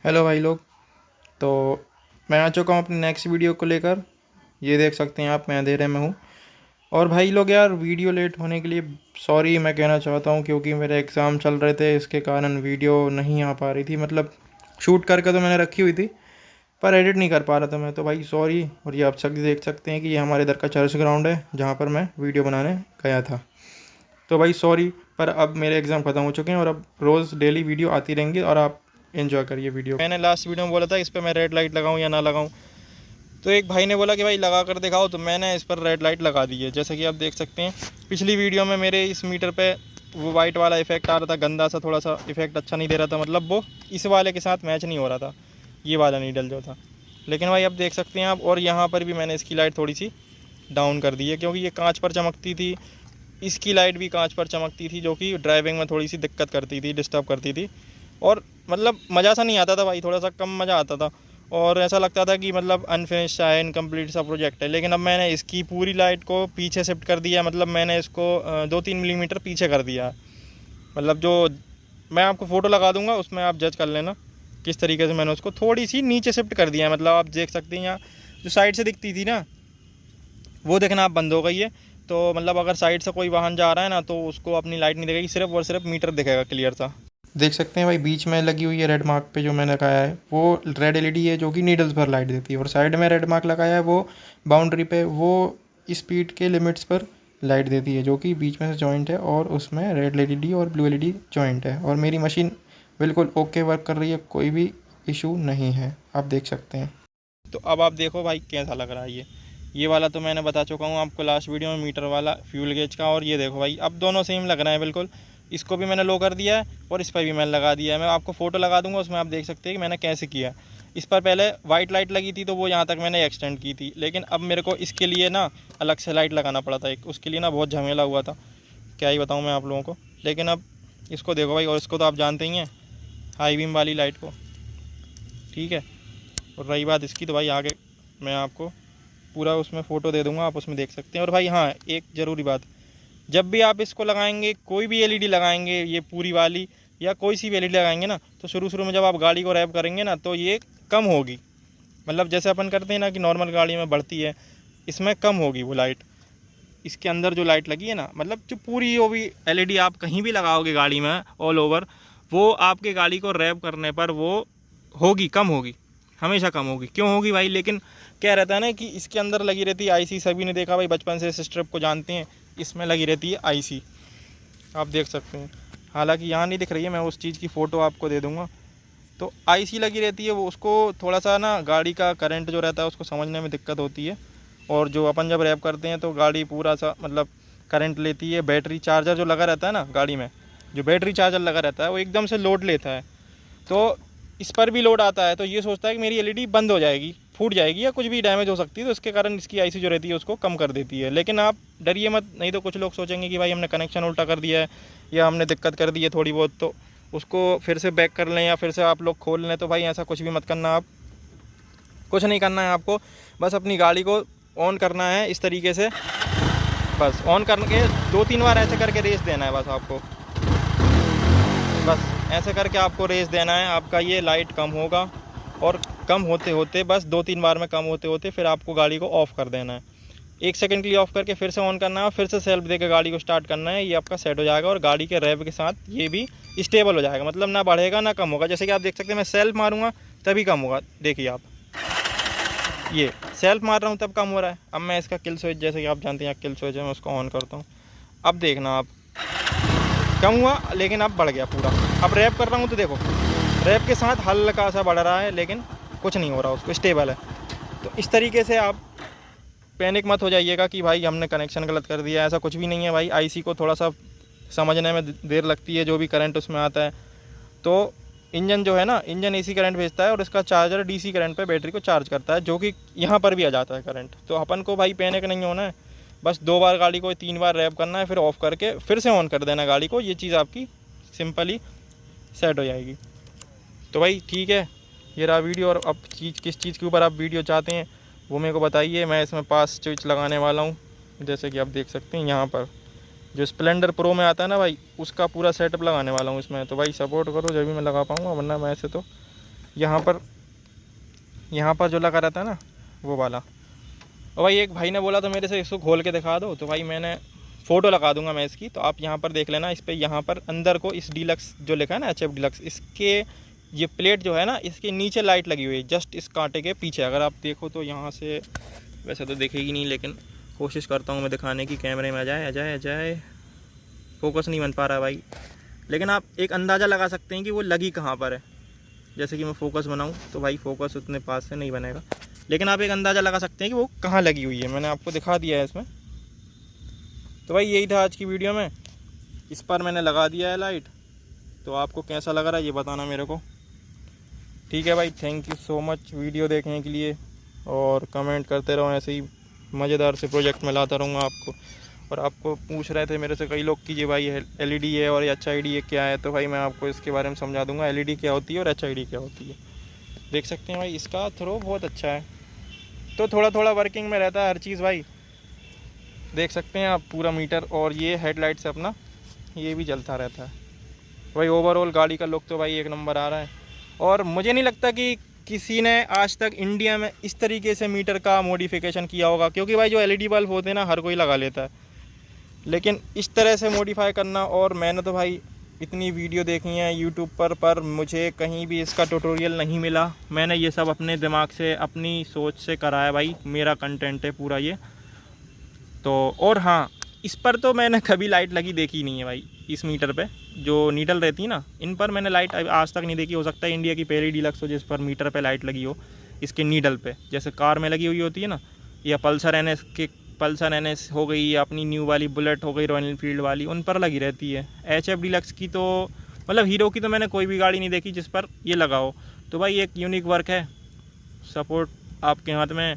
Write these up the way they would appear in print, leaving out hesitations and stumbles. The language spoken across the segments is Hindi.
हेलो भाई लोग। तो मैं आ चुका हूँ अपनी नेक्स्ट वीडियो को लेकर। ये देख सकते हैं आप, मैं अंधेरे में हूँ। और भाई लोग यार, वीडियो लेट होने के लिए सॉरी मैं कहना चाहता हूँ, क्योंकि मेरे एग्ज़ाम चल रहे थे, इसके कारण वीडियो नहीं आ पा रही थी। मतलब शूट करके तो मैंने रखी हुई थी, पर एडिट नहीं कर पा रहा था मैं, तो भाई सॉरी। और ये आप सब देख सकते हैं कि ये हमारे इधर का चर्च ग्राउंड है जहाँ पर मैं वीडियो बनाने गया था। तो भाई सॉरी, पर अब मेरे एग्ज़ाम ख़त्म हो चुके हैं और अब रोज़ डेली वीडियो आती रहेंगी और आप एंजॉय करिए वीडियो। मैंने लास्ट वीडियो में बोला था इस पर मैं रेड लाइट लगाऊं या ना लगाऊं, तो एक भाई ने बोला कि भाई लगा कर दिखाओ, तो मैंने इस पर रेड लाइट लगा दी है। जैसे कि आप देख सकते हैं, पिछली वीडियो में मेरे इस मीटर पे वो वाइट वाला इफेक्ट आ रहा था, गंदा सा, थोड़ा सा इफेक्ट अच्छा नहीं दे रहा था, मतलब वो इस वाले के साथ मैच नहीं हो रहा था, ये वाला नीडल जो था। लेकिन भाई अब देख सकते हैं आप, और यहाँ पर भी मैंने इसकी लाइट थोड़ी सी डाउन कर दी है, क्योंकि ये कांच पर चमकती थी, इसकी लाइट भी कांच पर चमकती थी, जो कि ड्राइविंग में थोड़ी सी दिक्कत करती थी, डिस्टर्ब करती थी। और मतलब मज़ा सा नहीं आता था भाई, थोड़ा सा कम मज़ा आता था, और ऐसा लगता था कि मतलब अनफिनिश्ड सा है, इनकम्प्लीट सा प्रोजेक्ट है। लेकिन अब मैंने इसकी पूरी लाइट को पीछे शिफ्ट कर दिया, मतलब मैंने इसको 2-3 मिलीमीटर पीछे कर दिया। मतलब जो मैं आपको फ़ोटो लगा दूंगा, उसमें आप जज कर लेना किस तरीके से मैंने उसको थोड़ी सी नीचे शिफ्ट कर दिया है। मतलब आप देख सकते हैं यहाँ जो साइड से दिखती थी ना, वो देखना आप बंद हो गई है। तो मतलब अगर साइड से कोई वाहन जा रहा है ना, तो उसको अपनी लाइट नहीं दिखेगी, सिर्फ और सिर्फ मीटर दिखेगा क्लियर सा। देख सकते हैं भाई, बीच में लगी हुई है रेड मार्क पे जो मैंने लगाया है, वो रेड एलईडी है जो कि नीडल्स पर लाइट देती है। और साइड में रेड मार्क लगाया है, वो बाउंड्री पे वो स्पीड के लिमिट्स पर लाइट देती है, जो कि बीच में से जॉइंट है, और उसमें रेड एलईडी और ब्लू एलईडी जॉइंट है। और मेरी मशीन बिल्कुल ओके वर्क कर रही है, कोई भी इशू नहीं है, आप देख सकते हैं। तो अब आप देखो भाई कैसा लग रहा है ये वाला तो मैंने बता चुका हूँ आपको लास्ट वीडियो में, मीटर वाला फ्यूल गेज का। और ये देखो भाई, अब दोनों सेम लग रहे हैं बिल्कुल। इसको भी मैंने लो कर दिया है और इस पर भी मैंने लगा दिया है। मैं आपको फ़ोटो लगा दूंगा, उसमें आप देख सकते हैं कि मैंने कैसे किया। इस पर पहले वाइट लाइट लगी थी, तो वो यहाँ तक मैंने एक्सटेंड की थी, लेकिन अब मेरे को इसके लिए ना अलग से लाइट लगाना पड़ा था एक, उसके लिए ना बहुत झमेला हुआ था, क्या ही बताऊँ मैं आप लोगों को। लेकिन अब इसको देखो भाई, और इसको तो आप जानते ही हैं, हाई बीम वाली लाइट को, ठीक है। और रही बात इसकी, तो भाई आगे मैं आपको पूरा उसमें फ़ोटो दे दूंगा, आप उसमें देख सकते हैं। और भाई हाँ, एक ज़रूरी बात, जब भी आप इसको लगाएंगे, कोई भी एलईडी लगाएंगे, ये पूरी वाली या कोई सी भी एलईडी लगाएंगे ना, तो शुरू शुरू में जब आप गाड़ी को रैप करेंगे ना, तो ये कम होगी। मतलब जैसे अपन करते हैं ना कि नॉर्मल गाड़ी में बढ़ती है, इसमें कम होगी वो लाइट। इसके अंदर जो लाइट लगी है ना, मतलब जो पूरी वो भी एलईडी आप कहीं भी लगाओगे गाड़ी में ऑल ओवर, वो आपके गाड़ी को रैप करने पर वो होगी, कम होगी, हमेशा कम होगी। क्यों होगी भाई? लेकिन क्या रहता है ना कि इसके अंदर लगी रहती है आईसी, सभी ने देखा भाई, बचपन से इस स्ट्रिप को जानते हैं, इसमें लगी रहती है आईसी, आप देख सकते हैं। हालांकि यहाँ नहीं दिख रही है, मैं उस चीज़ की फ़ोटो आपको दे दूँगा। तो आईसी लगी रहती है, वो उसको थोड़ा सा ना गाड़ी का करंट जो रहता है उसको समझने में दिक्कत होती है। और जो अपन जब रैप करते हैं तो गाड़ी पूरा सा मतलब करंट लेती है। बैटरी चार्जर जो लगा रहता है ना गाड़ी में, जो बैटरी चार्जर लगा रहता है, वो एकदम से लोड लेता है, तो इस पर भी लोड आता है। तो ये सोचता है कि मेरी एलईडी बंद हो जाएगी, फूट जाएगी, या कुछ भी डैमेज हो सकती है, तो इसके कारण इसकी आईसी जो रहती है उसको कम कर देती है। लेकिन आप डरिए मत, नहीं तो कुछ लोग सोचेंगे कि भाई हमने कनेक्शन उल्टा कर दिया है या हमने दिक्कत कर दी है थोड़ी बहुत, तो उसको फिर से बैक कर लें या फिर से आप लोग खोल लें। तो भाई ऐसा कुछ भी मत करना, आप कुछ नहीं करना है आपको, बस अपनी गाड़ी को ऑन करना है इस तरीके से, बस ऑन करके 2-3 बार ऐसे करके रेस देना है बस आपको, बस ऐसे करके आपको रेस देना है। आपका ये लाइट कम होगा, और कम होते होते बस 2-3 बार में कम होते होते फिर आपको गाड़ी को ऑफ़ कर देना है। 1 सेकंड के लिए ऑफ़ करके फिर से ऑन करना है, और फिर से सेल्फ देकर गाड़ी को स्टार्ट करना है। ये आपका सेट हो जाएगा, और गाड़ी के रैप के साथ ये भी स्टेबल हो जाएगा, मतलब ना बढ़ेगा ना कम होगा। जैसे कि आप देख सकते हैं, मैं सेल्फ मारूंगा तभी कम होगा, देखिए आप, ये सेल्फ मार रहा हूँ तब कम हो रहा है। अब मैं इसका किल स्विच, जैसे कि आप जानते हैं किल स्विच है, मैं उसको ऑन करता हूँ, अब देखना आप, कम हुआ लेकिन अब बढ़ गया पूरा। अब रैप कर रहा हूँ तो देखो, रैप के साथ हल्का सा बढ़ रहा है, लेकिन कुछ नहीं हो रहा, उसको स्टेबल है। तो इस तरीके से आप पैनिक मत हो जाइएगा कि भाई हमने कनेक्शन गलत कर दिया, ऐसा कुछ भी नहीं है भाई। आईसी को थोड़ा सा समझने में देर लगती है, जो भी करंट उसमें आता है। तो इंजन जो है ना, इंजन एसी करंट भेजता है, और इसका चार्जर डीसी करंट पे बैटरी को चार्ज करता है, जो कि यहाँ पर भी आ जाता है करंट। तो अपन को भाई पैनिक नहीं होना है, बस 2 बार गाड़ी को 3 बार रैप करना है, फिर ऑफ़ करके फिर से ऑन कर देना गाड़ी को, ये चीज़ आपकी सिंपली सेट हो जाएगी। तो भाई ठीक है, ये रहा वीडियो। और अब किस चीज़ के ऊपर आप वीडियो चाहते हैं वो मेरे को बताइए। मैं इसमें पास स्विच लगाने वाला हूँ, जैसे कि आप देख सकते हैं यहाँ पर जो स्प्लेंडर प्रो में आता है ना भाई, उसका पूरा सेटअप लगाने वाला हूँ इसमें। तो भाई सपोर्ट करो जब भी मैं लगा पाऊँगा, वरना मैं ऐसे तो यहाँ पर जो लगा रहता है ना वो वाला। और भाई एक भाई ने बोला तो मेरे से इसको खोल के दिखा दो, तो भाई मैंने फ़ोटो लगा दूंगा मैं इसकी, तो आप यहाँ पर देख लेना। इस पर यहाँ पर अंदर को इस डीलक्स जो लिखा है ना HF डीलक्स, इसके ये प्लेट जो है ना इसके नीचे लाइट लगी हुई है जस्ट इस कांटे के पीछे। अगर आप देखो तो यहाँ से वैसे तो देखेगी नहीं, लेकिन कोशिश करता हूँ मैं दिखाने की, कैमरे में आ जाए। फोकस नहीं बन पा रहा है भाई, लेकिन आप एक अंदाज़ा लगा सकते हैं कि वो लगी कहाँ पर है। जैसे कि मैं फ़ोकस बनाऊँ तो भाई फ़ोकस उतने पास से नहीं बनेगा, लेकिन आप एक अंदाज़ा लगा सकते हैं कि वो कहाँ लगी हुई है। मैंने आपको दिखा दिया है इसमें। तो भाई यही था आज की वीडियो में, इस पर मैंने लगा दिया है लाइट। तो आपको कैसा लग रहा है ये बताना मेरे को। ठीक है भाई, thank you so much video देखने के लिए, और कमेंट करते रहो, ऐसे ही मज़ेदार से प्रोजेक्ट में लाता रहूँगा आपको। और आपको पूछ रहे थे मेरे से कई लोग कि ये भाई LED है और HID है क्या है, तो भाई मैं आपको इसके बारे में समझा दूंगा। LED क्या होती है और HID क्या होती है। देख सकते हैं भाई इसका थ्रो बहुत अच्छा है, तो थोड़ा थोड़ा वर्किंग में रहता है हर चीज़ भाई। देख सकते हैं आप पूरा मीटर, और ये हेडलाइट से अपना ये भी जलता रहता है भाई। ओवरऑल गाड़ी का लुक तो भाई एक नंबर आ रहा है, और मुझे नहीं लगता कि किसी ने आज तक इंडिया में इस तरीके से मीटर का मॉडिफिकेशन किया होगा, क्योंकि भाई जो LED बल्ब होते हैं ना हर कोई लगा लेता है, लेकिन इस तरह से मॉडिफाई करना। और मैंने तो भाई इतनी वीडियो देखी है यूट्यूब पर मुझे कहीं भी इसका ट्यूटोरियल नहीं मिला। मैंने ये सब अपने दिमाग से, अपनी सोच से करा है भाई, मेरा कंटेंट है पूरा ये तो। और हाँ, इस पर तो मैंने कभी लाइट लगी देखी नहीं है भाई। इस मीटर पे जो नीडल रहती है ना, इन पर मैंने लाइट आज तक नहीं देखी। हो सकता है इंडिया की पहली डीलक्स हो जिस पर मीटर पे लाइट लगी हो, इसके नीडल पे, जैसे कार में लगी हुई होती है ना, या पल्सर NS हो गई, या अपनी न्यू वाली बुलेट हो गई रॉयल एनफील्ड वाली, उन पर लगी रहती है। HF डीलक्स की तो मतलब हीरो की तो मैंने कोई भी गाड़ी नहीं देखी जिस पर ये लगा हो। तो भाई एक यूनिक वर्क है, सपोर्ट आपके हाथ में,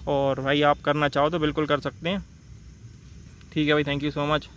और भाई आप करना चाहो तो बिल्कुल कर सकते हैं। ठीक है भाई, थैंक यू सो मच।